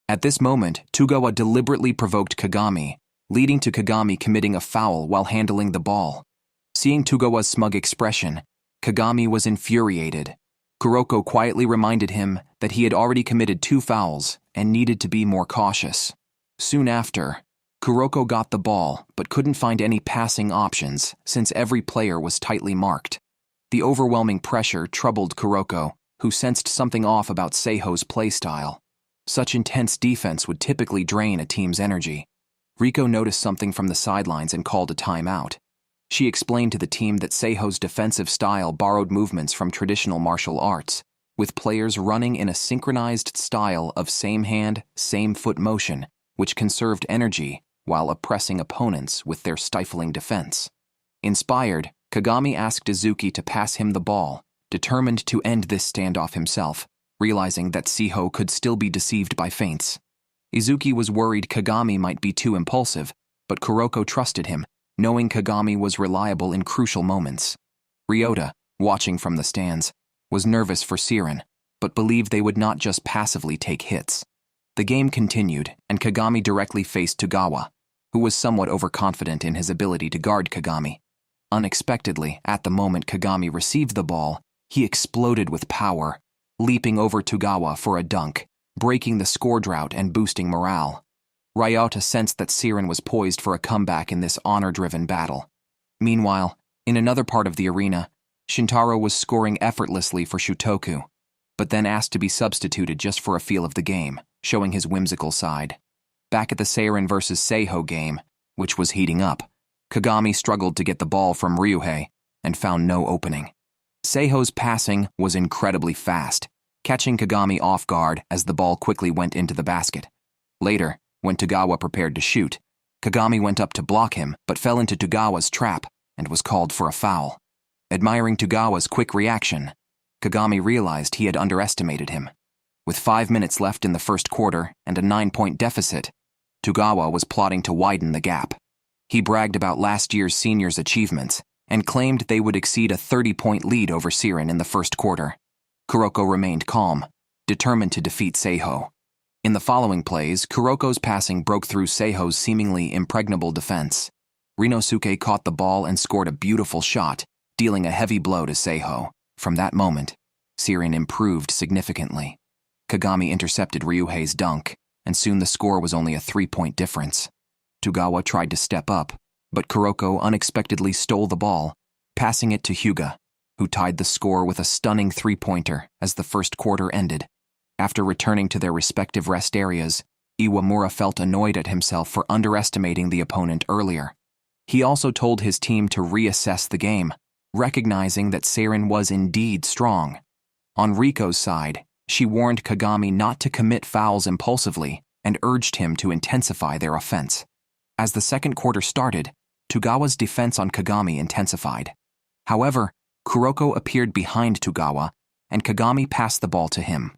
At this moment, Togawa deliberately provoked Kagami, leading to Kagami committing a foul while handling the ball. Seeing Togawa's smug expression, Kagami was infuriated. Kuroko quietly reminded him that he had already committed 2 fouls and needed to be more cautious. Soon after, Kuroko got the ball but couldn't find any passing options since every player was tightly marked. The overwhelming pressure troubled Kuroko, who sensed something off about Seiho's playstyle. Such intense defense would typically drain a team's energy. Riko noticed something from the sidelines and called a timeout. She explained to the team that Seiho's defensive style borrowed movements from traditional martial arts, with players running in a synchronized style of same hand, same foot motion, which conserved energy while oppressing opponents with their stifling defense. Inspired, Kagami asked Izuki to pass him the ball, determined to end this standoff himself, realizing that Seiho could still be deceived by feints. Izuki was worried Kagami might be too impulsive, but Kuroko trusted him, knowing Kagami was reliable in crucial moments. Ryota, watching from the stands, was nervous for Seirin, but believed they would not just passively take hits. The game continued, and Kagami directly faced Togawa, who was somewhat overconfident in his ability to guard Kagami. Unexpectedly, at the moment Kagami received the ball, he exploded with power, leaping over Togawa for a dunk, breaking the score drought and boosting morale. Ryota sensed that Seirin was poised for a comeback in this honor-driven battle. Meanwhile, in another part of the arena, Shintaro was scoring effortlessly for Shutoku, but then asked to be substituted just for a feel of the game, showing his whimsical side. Back at the Seirin vs. Seiho game, which was heating up, Kagami struggled to get the ball from Ryuhei and found no opening. Seiho's passing was incredibly fast, catching Kagami off guard as the ball quickly went into the basket. Later, when Togawa prepared to shoot, Kagami went up to block him but fell into Togawa's trap and was called for a foul. Admiring Togawa's quick reaction, Kagami realized he had underestimated him. With 5 minutes left in the first quarter and a 9-point deficit, Togawa was plotting to widen the gap. He bragged about last year's seniors' achievements and claimed they would exceed a 30-point lead over Seirin in the first quarter. Kuroko remained calm, determined to defeat Seiho. In the following plays, Kuroko's passing broke through Seiho's seemingly impregnable defense. Rinosuke caught the ball and scored a beautiful shot, dealing a heavy blow to Seiho. From that moment, Seirin improved significantly. Kagami intercepted Ryuhei's dunk, and soon the score was only a 3-point difference. Togawa tried to step up, but Kuroko unexpectedly stole the ball, passing it to Hyuga, who tied the score with a stunning 3-pointer as the first quarter ended. After returning to their respective rest areas, Iwamura felt annoyed at himself for underestimating the opponent earlier. He also told his team to reassess the game, recognizing that Seirin was indeed strong. On Riko's side, she warned Kagami not to commit fouls impulsively and urged him to intensify their offense. As the second quarter started, Togawa's defense on Kagami intensified. However, Kuroko appeared behind Togawa, and Kagami passed the ball to him.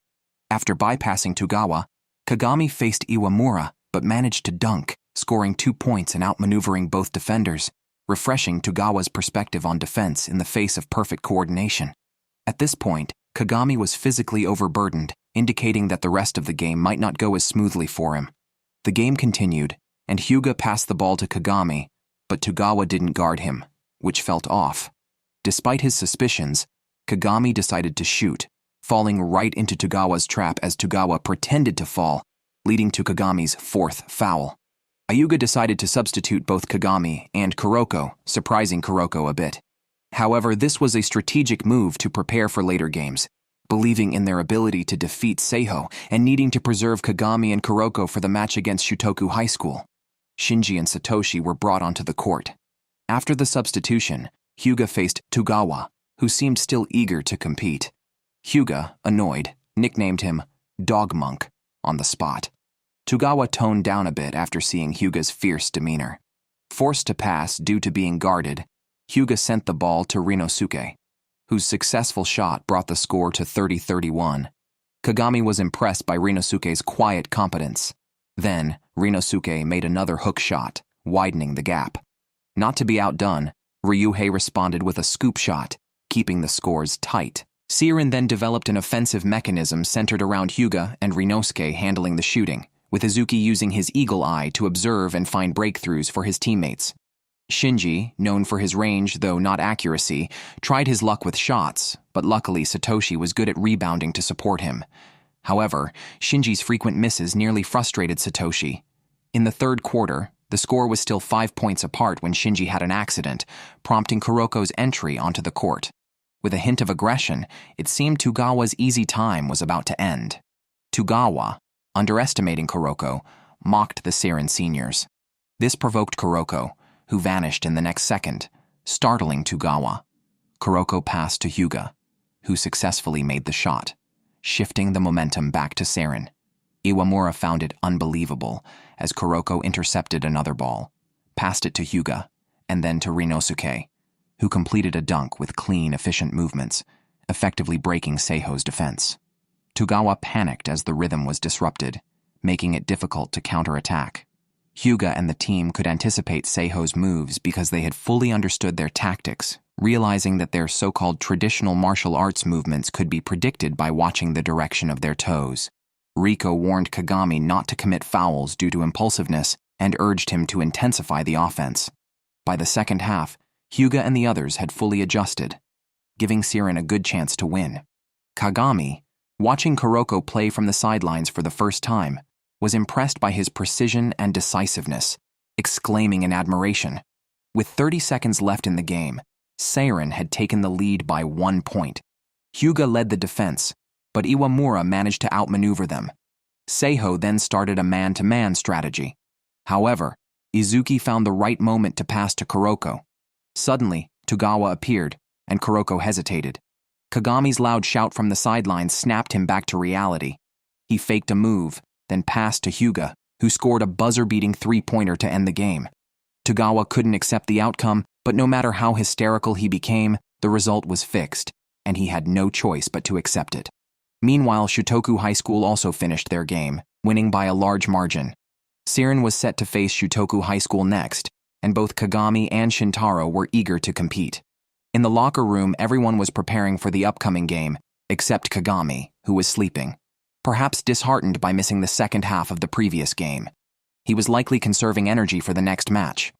After bypassing Togawa, Kagami faced Iwamura but managed to dunk, scoring 2 points and outmaneuvering both defenders, refreshing Togawa's perspective on defense in the face of perfect coordination. At this point, Kagami was physically overburdened, indicating that the rest of the game might not go as smoothly for him. The game continued, and Hyuga passed the ball to Kagami, but Togawa didn't guard him, which felt off. Despite his suspicions, Kagami decided to shoot, falling right into Togawa's trap as Togawa pretended to fall, leading to Kagami's 4th foul. Hyuga decided to substitute both Kagami and Kuroko, surprising Kuroko a bit. However, this was a strategic move to prepare for later games, believing in their ability to defeat Seiho and needing to preserve Kagami and Kuroko for the match against Shutoku High School. Shinji and Satoshi were brought onto the court. After the substitution, Hyuga faced Togawa, who seemed still eager to compete. Hyuga, annoyed, nicknamed him Dog Monk on the spot. Togawa toned down a bit after seeing Hyuga's fierce demeanor. Forced to pass due to being guarded, Hyuga sent the ball to Rinosuke, whose successful shot brought the score to 30-31. Kagami was impressed by Rinosuke's quiet competence. Then, Rinosuke made another hook shot, widening the gap. Not to be outdone, Ryuhei responded with a scoop shot, keeping the scores tight. Seirin then developed an offensive mechanism centered around Hyuga and Rinosuke handling the shooting, with Izuki using his eagle eye to observe and find breakthroughs for his teammates. Shinji, known for his range though not accuracy, tried his luck with shots, but luckily Satoshi was good at rebounding to support him. However, Shinji's frequent misses nearly frustrated Satoshi. In the third quarter, the score was still 5 points apart when Shinji had an accident, prompting Kuroko's entry onto the court. With a hint of aggression, it seemed Togawa's easy time was about to end. Togawa, underestimating Kuroko, mocked the Seirin seniors. This provoked Kuroko, who vanished in the next second, startling Togawa. Kuroko passed to Hyuga, who successfully made the shot, shifting the momentum back to Seirin. Iwamura found it unbelievable as Kuroko intercepted another ball, passed it to Hyuga, and then to Rinosuke, who completed a dunk with clean, efficient movements, effectively breaking Seiho's defense. Togawa panicked as the rhythm was disrupted, making it difficult to counterattack. Hyuga and the team could anticipate Seiho's moves because they had fully understood their tactics, realizing that their so-called traditional martial arts movements could be predicted by watching the direction of their toes. Riko warned Kagami not to commit fouls due to impulsiveness and urged him to intensify the offense. By the second half, Hyuga and the others had fully adjusted, giving Seirin a good chance to win. Kagami, watching Kuroko play from the sidelines for the first time, was impressed by his precision and decisiveness, exclaiming in admiration. With 30 seconds left in the game, Seirin had taken the lead by 1 point. Hyuga led the defense, but Iwamura managed to outmaneuver them. Seiho then started a man-to-man strategy. However, Izuki found the right moment to pass to Kuroko. Suddenly, Togawa appeared, and Kuroko hesitated. Kagami's loud shout from the sidelines snapped him back to reality. He faked a move, then passed to Hyuga, who scored a buzzer-beating three-pointer to end the game. Togawa couldn't accept the outcome, but no matter how hysterical he became, the result was fixed, and he had no choice but to accept it. Meanwhile, Shutoku High School also finished their game, winning by a large margin. Seirin was set to face Shutoku High School next, and both Kagami and Shintaro were eager to compete. In the locker room, everyone was preparing for the upcoming game, except Kagami, who was sleeping, perhaps disheartened by missing the second half of the previous game. He was likely conserving energy for the next match.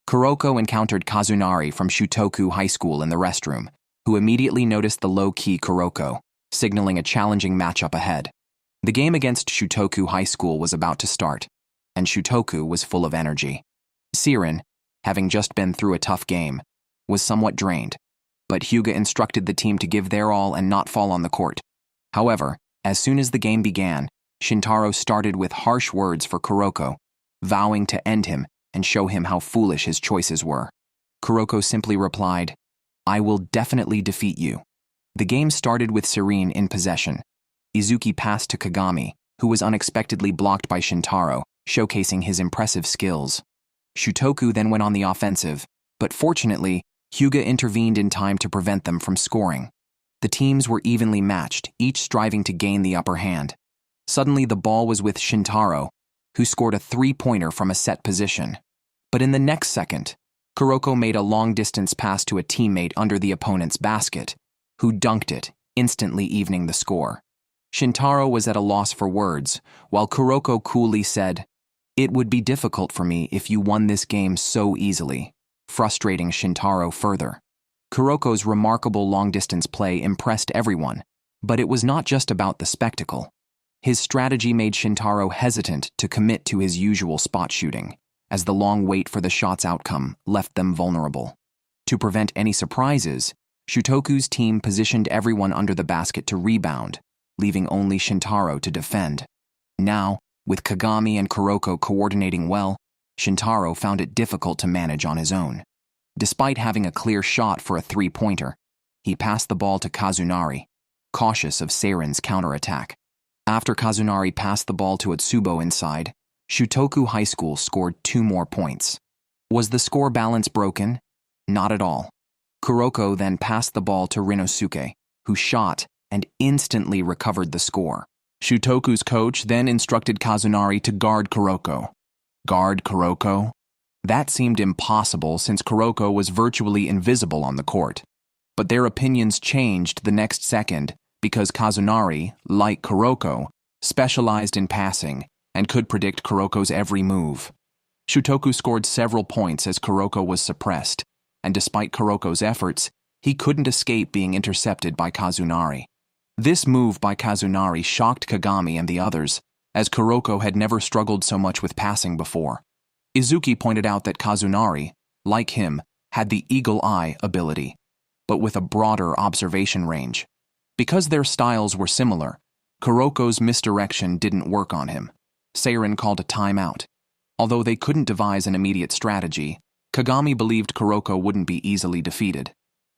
Kuroko encountered Kazunari from Shutoku High School in the restroom, who immediately noticed the low-key Kuroko, signaling a challenging matchup ahead. The game against Shutoku High School was about to start, and Shutoku was full of energy. Seirin, having just been through a tough game, was somewhat drained, but Hyuga instructed the team to give their all and not fall on the court. However, as soon as the game began, Shintaro started with harsh words for Kuroko, vowing to end him and show him how foolish his choices were. Kuroko simply replied, "I will definitely defeat you." The game started with Seirin in possession. Izuki passed to Kagami, who was unexpectedly blocked by Shintaro, showcasing his impressive skills. Shutoku then went on the offensive, but fortunately, Hyuga intervened in time to prevent them from scoring. The teams were evenly matched, each striving to gain the upper hand. Suddenly, the ball was with Shintaro, who scored a three-pointer from a set position. But in the next second, Kuroko made a long-distance pass to a teammate under the opponent's basket, who dunked it, instantly evening the score. Shintaro was at a loss for words, while Kuroko coolly said, "It would be difficult for me if you won this game so easily," frustrating Shintaro further. Kuroko's remarkable long-distance play impressed everyone, but it was not just about the spectacle. His strategy made Shintaro hesitant to commit to his usual spot shooting, as the long wait for the shot's outcome left them vulnerable. To prevent any surprises, Shutoku's team positioned everyone under the basket to rebound, leaving only Shintaro to defend. Now, with Kagami and Kuroko coordinating well, Shintaro found it difficult to manage on his own. Despite having a clear shot for a three-pointer, he passed the ball to Kazunari, cautious of Seirin's counterattack. After Kazunari passed the ball to Atsubo inside, Shutoku High School scored 2 more points. Was the score balance broken? Not at all. Kuroko then passed the ball to Rinosuke, who shot and instantly recovered the score. Shutoku's coach then instructed Kazunari to guard Kuroko. Guard Kuroko? That seemed impossible since Kuroko was virtually invisible on the court. But their opinions changed the next second because Kazunari, like Kuroko, specialized in passing and could predict Kuroko's every move. Shutoku scored several points as Kuroko was suppressed, and despite Kuroko's efforts, he couldn't escape being intercepted by Kazunari. This move by Kazunari shocked Kagami and the others, as Kuroko had never struggled so much with passing before. Izuki pointed out that Kazunari, like him, had the eagle eye ability, but with a broader observation range. Because their styles were similar, Kuroko's misdirection didn't work on him. Seirin called a timeout. Although they couldn't devise an immediate strategy, Kagami believed Kuroko wouldn't be easily defeated.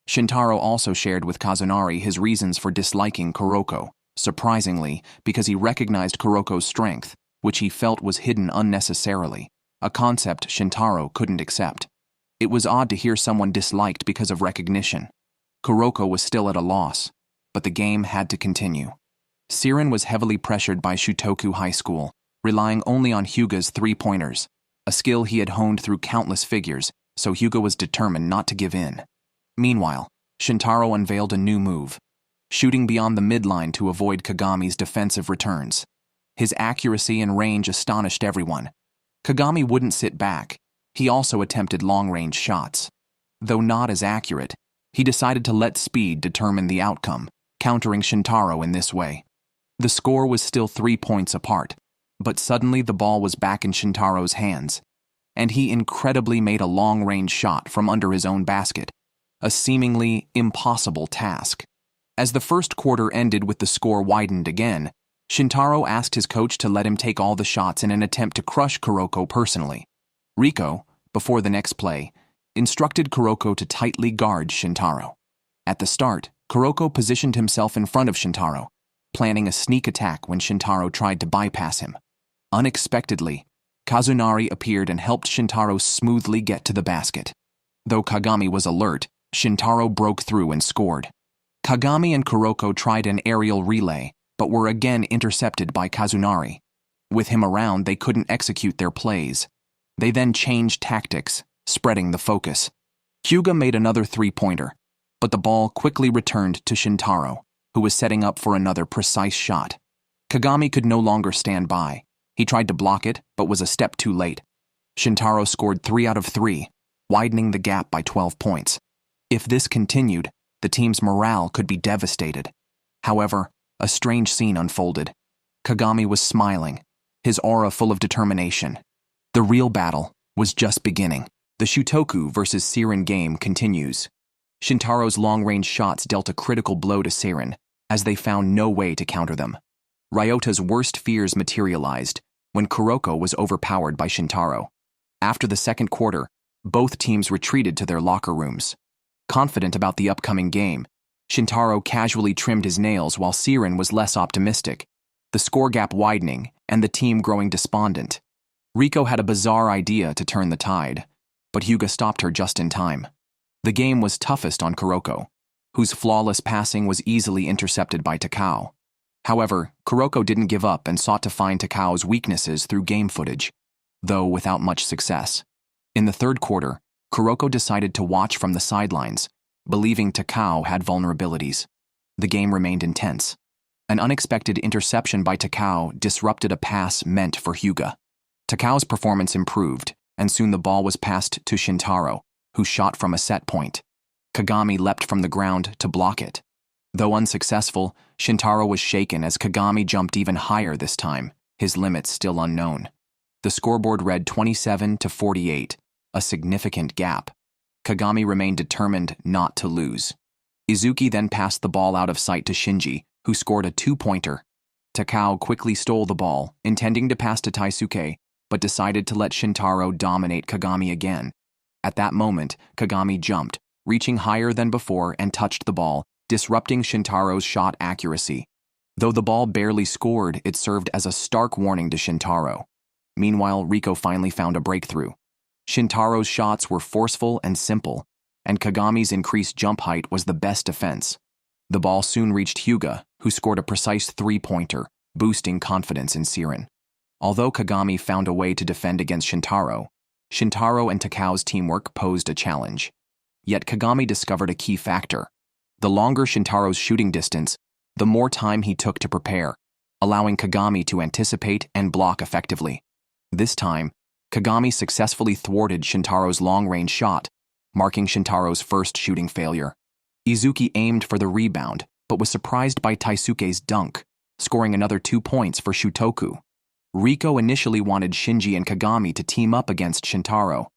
Shintaro also shared with Kazunari his reasons for disliking Kuroko, surprisingly, because he recognized Kuroko's strength, which he felt was hidden unnecessarily, a concept Shintaro couldn't accept. It was odd to hear someone disliked because of recognition. Kuroko was still at a loss, but the game had to continue. Seirin was heavily pressured by Shutoku High School, relying only on Hyuga's three-pointers, a skill he had honed through countless figures, so Hyuga was determined not to give in. Meanwhile, Shintaro unveiled a new move, shooting beyond the midline to avoid Kagami's defensive returns. His accuracy and range astonished everyone. Kagami wouldn't sit back. He also attempted long-range shots. Though not as accurate, he decided to let speed determine the outcome, countering Shintaro in this way. The score was still 3 points apart, but suddenly the ball was back in Shintaro's hands, and he incredibly made a long-range shot from under his own basket, a seemingly impossible task. As the first quarter ended with the score widened again, Shintaro asked his coach to let him take all the shots in an attempt to crush Kuroko personally. Riko, before the next play, instructed Kuroko to tightly guard Shintaro. At the start, Kuroko positioned himself in front of Shintaro, planning a sneak attack when Shintaro tried to bypass him. Unexpectedly, Kazunari appeared and helped Shintaro smoothly get to the basket. Though Kagami was alert, Shintaro broke through and scored. Kagami and Kuroko tried an aerial relay, but were again intercepted by Kazunari. With him around, they couldn't execute their plays. They then changed tactics, spreading the focus. Hyuga made another three-pointer, but the ball quickly returned to Shintaro, who was setting up for another precise shot. Kagami could no longer stand by. He tried to block it, but was a step too late. Shintaro scored 3 out of 3, widening the gap by 12 points. If this continued, the team's morale could be devastated. However, a strange scene unfolded. Kagami was smiling, his aura full of determination. The real battle was just beginning. The Shutoku versus Seirin game continues. Shintaro's long-range shots dealt a critical blow to Seirin, as they found no way to counter them. Ryota's worst fears materialized when Kuroko was overpowered by Shintaro. After the second quarter, both teams retreated to their locker rooms. Confident about the upcoming game, Shintaro casually trimmed his nails while Seirin was less optimistic, the score gap widening and the team growing despondent. Riko had a bizarre idea to turn the tide, but Hyuga stopped her just in time. The game was toughest on Kuroko, whose flawless passing was easily intercepted by Takao. However, Kuroko didn't give up and sought to find Takao's weaknesses through game footage, though without much success. In the third quarter, Kuroko decided to watch from the sidelines, believing Takao had vulnerabilities. The game remained intense. An unexpected interception by Takao disrupted a pass meant for Hyuga. Takao's performance improved, and soon the ball was passed to Shintaro, who shot from a set point. Kagami leapt from the ground to block it. Though unsuccessful, Shintaro was shaken as Kagami jumped even higher this time, his limits still unknown. The scoreboard read 27-48, a significant gap. Kagami remained determined not to lose. Izuki then passed the ball out of sight to Shinji, who scored a 2-pointer. Takao quickly stole the ball, intending to pass to Taisuke, but decided to let Shintaro dominate Kagami again. At that moment, Kagami jumped, reaching higher than before and touched the ball, disrupting Shintaro's shot accuracy. Though the ball barely scored, it served as a stark warning to Shintaro. Meanwhile, Riko finally found a breakthrough. Shintaro's shots were forceful and simple, and Kagami's increased jump height was the best defense. The ball soon reached Hyuga, who scored a precise 3-pointer, boosting confidence in Seirin. Although Kagami found a way to defend against Shintaro and Takao's teamwork posed a challenge. Yet Kagami discovered a key factor. The longer Shintaro's shooting distance, the more time he took to prepare. allowing Kagami to anticipate and block effectively. This time, Kagami successfully thwarted Shintaro's long-range shot, marking Shintaro's first shooting failure. Izuki aimed for the rebound, but was surprised by Taisuke's dunk, scoring another 2 points for Shutoku. Riko initially wanted Shinji and Kagami to team up against Shintaro,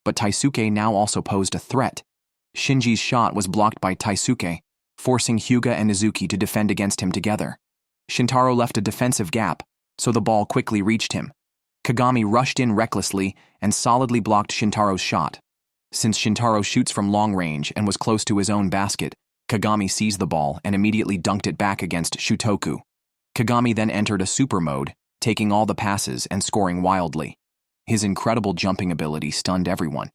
but Taisuke now also posed a threat. Shinji's shot was blocked by Taisuke, forcing Hyuga and Izuki to defend against him together. Shintaro left a defensive gap, so the ball quickly reached him. Kagami rushed in recklessly and solidly blocked Shintaro's shot. Since Shintaro shoots from long range and was close to his own basket, Kagami seized the ball and immediately dunked it back against Shutoku. Kagami then entered a super mode, taking all the passes and scoring wildly. His incredible jumping ability stunned everyone,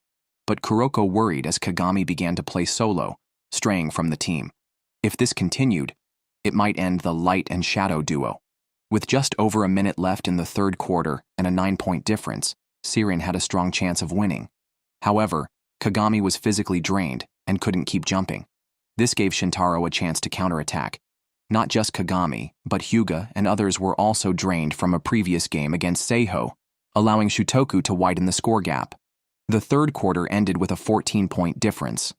but Kuroko worried as Kagami began to play solo, straying from the team. If this continued, it might end the light and shadow duo. With just over a minute left in the third quarter and a 9-point difference, Seirin had a strong chance of winning. However, Kagami was physically drained and couldn't keep jumping. This gave Shintaro a chance to counterattack. Not just Kagami, but Hyuga and others were also drained from a previous game against Seiho, allowing Shutoku to widen the score gap. The third quarter ended with a 14-point difference.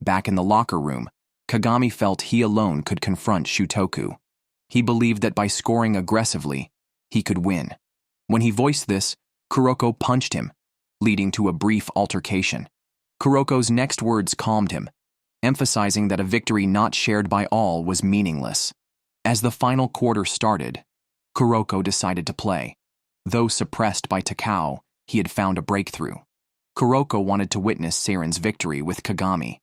Back in the locker room, Kagami felt he alone could confront Shutoku. He believed that by scoring aggressively, he could win. When he voiced this, Kuroko punched him, leading to a brief altercation. Kuroko's next words calmed him, emphasizing that a victory not shared by all was meaningless. As the final quarter started, Kuroko decided to play. Though suppressed by Takao, he had found a breakthrough. Kuroko wanted to witness Seirin's victory with Kagami.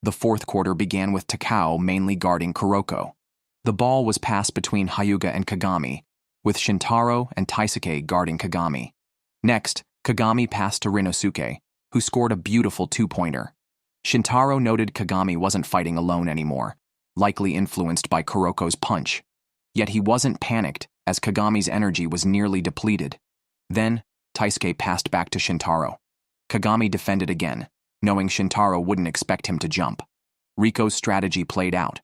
The fourth quarter began with Takao mainly guarding Kuroko. The ball was passed between Hyuga and Kagami, with Shintaro and Taisuke guarding Kagami. Next, Kagami passed to Rinosuke, who scored a beautiful 2-pointer. Shintaro noted Kagami wasn't fighting alone anymore, likely influenced by Kuroko's punch. Yet he wasn't panicked, as Kagami's energy was nearly depleted. Then, Taisuke passed back to Shintaro. Kagami defended again, knowing Shintaro wouldn't expect him to jump. Riko's strategy played out.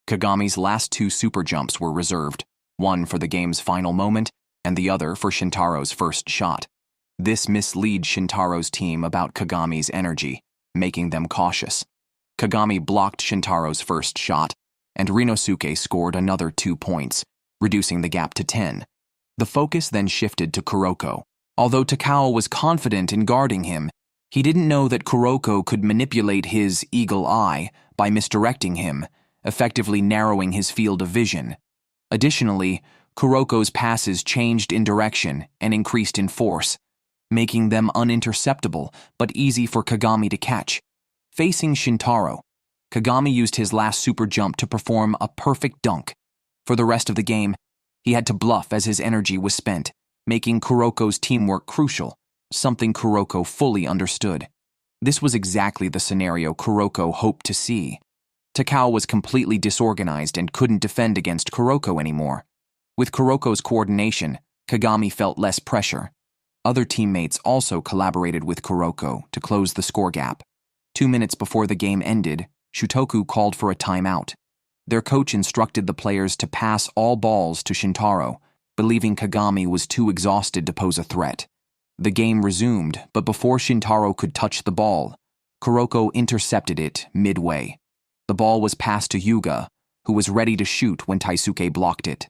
Kagami's last 2 super jumps were reserved, one for the game's final moment and the other for Shintaro's first shot. This misleads Shintaro's team about Kagami's energy, making them cautious. Kagami blocked Shintaro's first shot, and Rinosuke scored another 2 points, reducing the gap to 10. The focus then shifted to Kuroko. Although Takao was confident in guarding him, he didn't know that Kuroko could manipulate his eagle eye by misdirecting him, effectively narrowing his field of vision. Additionally, Kuroko's passes changed in direction and increased in force, making them uninterceptable but easy for Kagami to catch. Facing Shintaro, Kagami used his last super jump to perform a perfect dunk. For the rest of the game, he had to bluff as his energy was spent, making Kuroko's teamwork crucial, something Kuroko fully understood. This was exactly the scenario Kuroko hoped to see. Takao was completely disorganized and couldn't defend against Kuroko anymore. With Kuroko's coordination, Kagami felt less pressure. Other teammates also collaborated with Kuroko to close the score gap. 2 minutes before the game ended, Shutoku called for a timeout. Their coach instructed the players to pass all balls to Shintaro, believing Kagami was too exhausted to pose a threat. The game resumed, but before Shintaro could touch the ball, Kuroko intercepted it midway. The ball was passed to Hyuga, who was ready to shoot when Taisuke blocked it.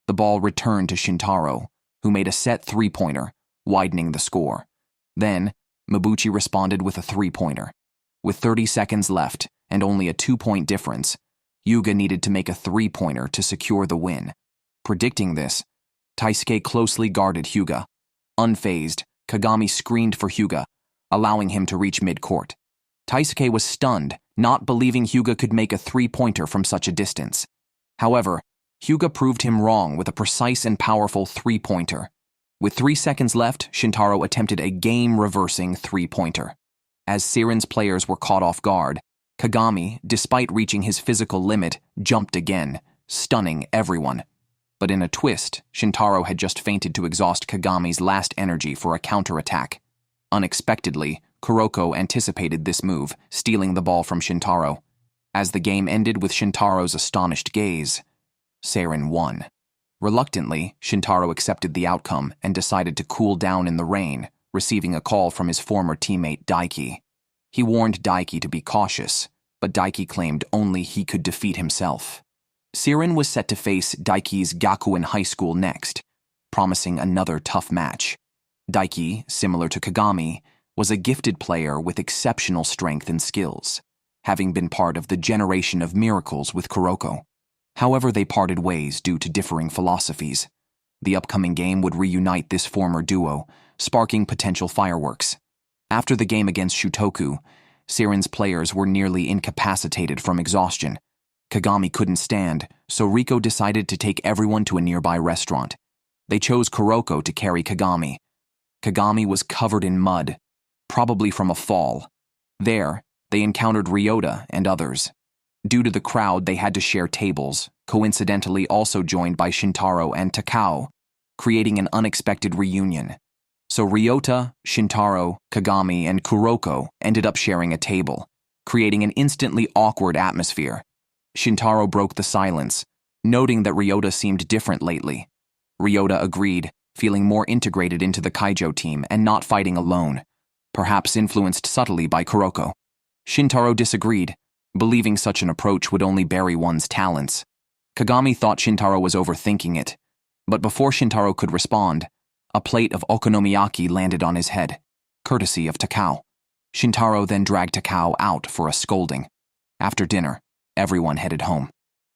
The ball returned to Shintaro, who made a set 3-pointer, widening the score. Then, Mabuchi responded with a 3-pointer. With 30 seconds left and only a 2-point difference, Hyuga needed to make a 3-pointer to secure the win. Predicting this, Taisuke closely guarded Hyuga. Unfazed, Kagami screened for Hyuga, allowing him to reach midcourt. Taisuke was stunned, not believing Hyuga could make a 3-pointer from such a distance. However, Hyuga proved him wrong with a precise and powerful 3-pointer. With 3 seconds left, Shintaro attempted a game-reversing 3-pointer. As Seirin's players were caught off guard, Kagami, despite reaching his physical limit, jumped again, stunning everyone. But in a twist, Shintaro had just feinted to exhaust Kagami's last energy for a counterattack. Unexpectedly, Kuroko anticipated this move, stealing the ball from Shintaro. As the game ended with Shintaro's astonished gaze, Seirin won. Reluctantly, Shintaro accepted the outcome and decided to cool down in the rain, receiving a call from his former teammate Daiki. He warned Daiki to be cautious, but Daiki claimed only he could defeat himself. Seirin was set to face Daiki's Gakuen High School next, promising another tough match. Daiki, similar to Kagami, was a gifted player with exceptional strength and skills, having been part of the Generation of Miracles with Kuroko. However, they parted ways due to differing philosophies. The upcoming game would reunite this former duo, sparking potential fireworks. After the game against Shutoku, Seirin's players were nearly incapacitated from exhaustion. Kagami couldn't stand, so Riko decided to take everyone to a nearby restaurant. They chose Kuroko to carry Kagami. Kagami was covered in mud, probably from a fall. There, they encountered Ryota and others. Due to the crowd, they had to share tables, coincidentally also joined by Shintaro and Takao, creating an unexpected reunion. So Ryota, Shintaro, Kagami, and Kuroko ended up sharing a table, creating an instantly awkward atmosphere. Shintaro broke the silence, noting that Ryota seemed different lately. Ryota agreed, feeling more integrated into the Kaijo team and not fighting alone, perhaps influenced subtly by Kuroko. Shintaro disagreed, believing such an approach would only bury one's talents. Kagami thought Shintaro was overthinking it, but before Shintaro could respond, a plate of okonomiyaki landed on his head, courtesy of Takao. Shintaro then dragged Takao out for a scolding. After dinner, everyone headed home.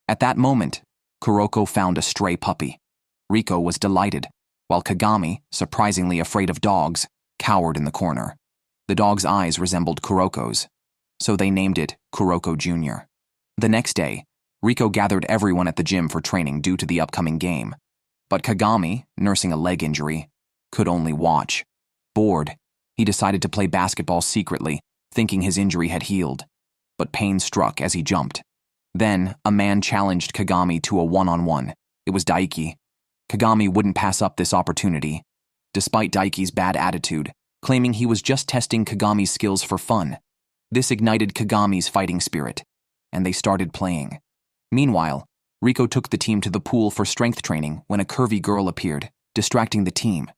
At that moment, Kuroko found a stray puppy. Riko was delighted, while Kagami, surprisingly afraid of dogs, cowered in the corner. The dog's eyes resembled Kuroko's, so they named it Kuroko Jr. The next day, Riko gathered everyone at the gym for training due to the upcoming game. But Kagami, nursing a leg injury, could only watch. Bored, he decided to play basketball secretly, thinking his injury had healed. But pain struck as he jumped. Then, a man challenged Kagami to a one-on-one. It was Daiki. Kagami wouldn't pass up this opportunity, despite Daiki's bad attitude, claiming he was just testing Kagami's skills for fun. This ignited Kagami's fighting spirit, and they started playing. Meanwhile, Riko took the team to the pool for strength training when a curvy girl appeared, distracting the team.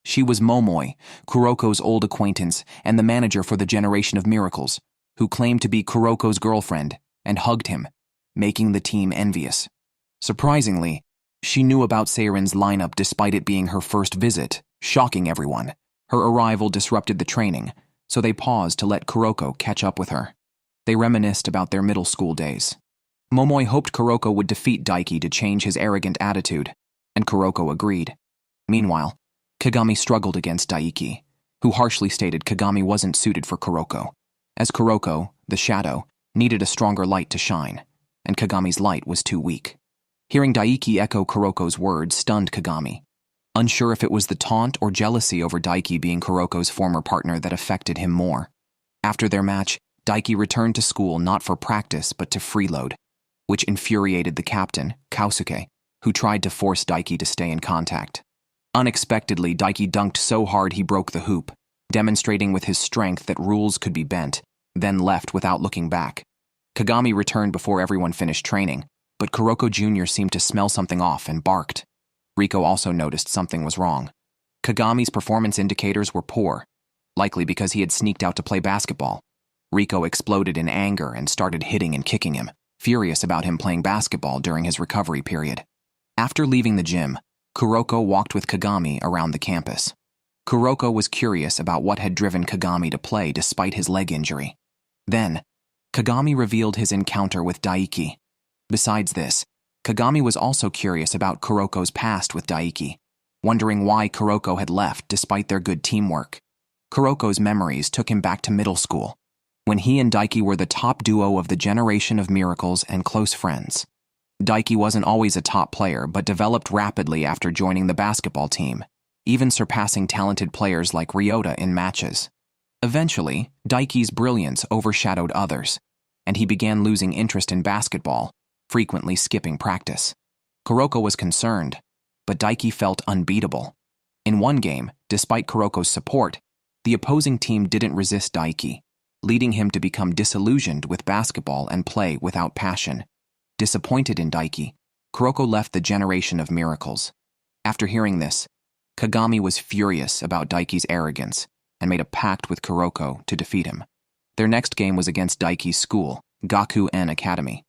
She was Momoi, Kuroko's old acquaintance and the manager for the Generation of Miracles, who claimed to be Kuroko's girlfriend and hugged him, making the team envious. Surprisingly, she knew about Seirin's lineup despite it being her first visit, shocking everyone. Her arrival disrupted the training, so they paused to let Kuroko catch up with her. They reminisced about their middle school days. Momoi hoped Kuroko would defeat Daiki to change his arrogant attitude, and Kuroko agreed. Meanwhile, Kagami struggled against Daiki, who harshly stated Kagami wasn't suited for Kuroko, as Kuroko, the shadow, needed a stronger light to shine, and Kagami's light was too weak. Hearing Daiki echo Kuroko's words stunned Kagami, unsure if it was the taunt or jealousy over Daiki being Kuroko's former partner that affected him more. After their match, Daiki returned to school not for practice but to freeload, which infuriated the captain, Kausuke, who tried to force Daiki to stay in contact. Unexpectedly, Daiki dunked so hard he broke the hoop, demonstrating with his strength that rules could be bent, then left without looking back. Kagami returned before everyone finished training, but Kuroko Jr. seemed to smell something off and barked. Riko also noticed something was wrong. Kagami's performance indicators were poor, likely because he had sneaked out to play basketball. Riko exploded in anger and started hitting and kicking him, furious about him playing basketball during his recovery period. After leaving the gym, Kuroko walked with Kagami around the campus. Kuroko was curious about what had driven Kagami to play despite his leg injury. Then, Kagami revealed his encounter with Daiki. Besides this, Kagami was also curious about Kuroko's past with Daiki, wondering why Kuroko had left despite their good teamwork. Kuroko's memories took him back to middle school, when he and Daiki were the top duo of the Generation of Miracles and close friends. Daiki wasn't always a top player but developed rapidly after joining the basketball team, even surpassing talented players like Ryota in matches. Eventually, Daiki's brilliance overshadowed others, and he began losing interest in basketball, frequently skipping practice. Kuroko was concerned, but Daiki felt unbeatable. In one game, despite Kuroko's support, the opposing team didn't resist Daiki, leading him to become disillusioned with basketball and play without passion. Disappointed in Daiki, Kuroko left the generation of miracles. After hearing this, Kagami was furious about Daiki's arrogance and made a pact with Kuroko to defeat him. Their next game was against Daiki's school, Gakuen Academy.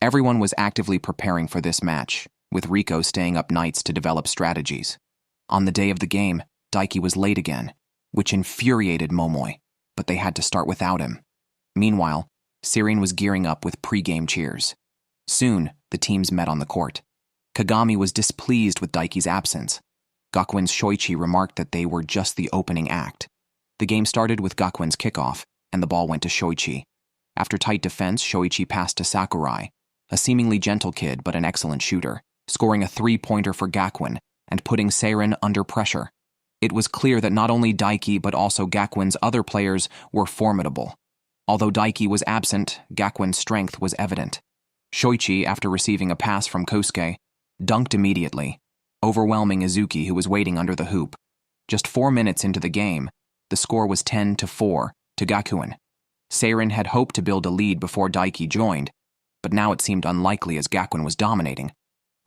Everyone was actively preparing for this match, with Riko staying up nights to develop strategies. On the day of the game, Daiki was late again, which infuriated Momoi, but they had to start without him. Meanwhile, Seirin was gearing up with pre-game cheers. Soon, the teams met on the court. Kagami was displeased with Daiki's absence. Gakuen's Shoichi remarked that they were just the opening act. The game started with Gakuen's kickoff, and the ball went to Shoichi. After tight defense, Shoichi passed to Sakurai, a seemingly gentle kid but an excellent shooter, scoring a three-pointer for Gakuen and putting Seirin under pressure. It was clear that not only Daiki but also Gakuen's other players were formidable. Although Daiki was absent, Gakuen's strength was evident. Shoichi, after receiving a pass from Kosuke, dunked immediately, overwhelming Izuki, who was waiting under the hoop. Just 4 minutes into the game, the score was 10-4 to Gakuen. Seirin had hoped to build a lead before Daiki joined, but now it seemed unlikely as Gakuen was dominating.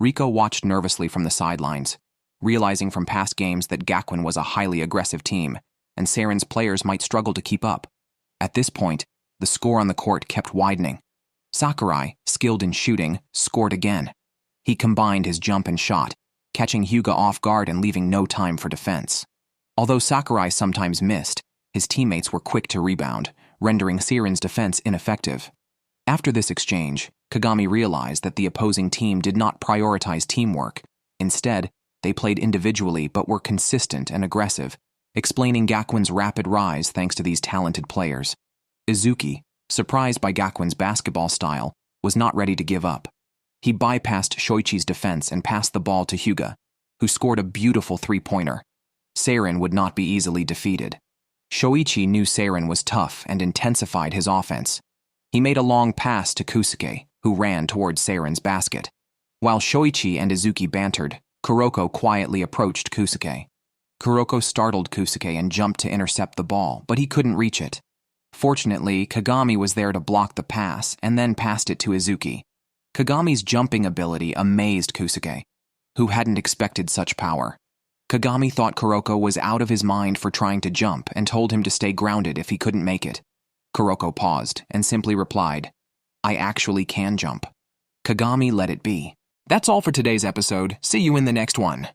Riko watched nervously from the sidelines, realizing from past games that Gakuen was a highly aggressive team, and Seirin's players might struggle to keep up. At this point, the score on the court kept widening. Sakurai, skilled in shooting, scored again. He combined his jump and shot, catching Hyuga off guard and leaving no time for defense. Although Sakurai sometimes missed, his teammates were quick to rebound, rendering Seirin's defense ineffective. After this exchange, Kagami realized that the opposing team did not prioritize teamwork. Instead, they played individually but were consistent and aggressive, explaining Gakuen's rapid rise thanks to these talented players. Izuki, surprised by Gakuen's basketball style, was not ready to give up. He bypassed Shoichi's defense and passed the ball to Hyuga, who scored a beautiful three-pointer. Seirin would not be easily defeated. Shoichi knew Seirin was tough and intensified his offense. He made a long pass to Kosuke, who ran towards Seirin's basket. While Shoichi and Izuki bantered, Kuroko quietly approached Kosuke. Kuroko startled Kosuke and jumped to intercept the ball, but he couldn't reach it. Fortunately, Kagami was there to block the pass and then passed it to Izuki. Kagami's jumping ability amazed Kosuke, who hadn't expected such power. Kagami thought Kuroko was out of his mind for trying to jump and told him to stay grounded if he couldn't make it. Kuroko paused and simply replied, "I actually can jump." Kagami let it be. That's all for today's episode. See you in the next one.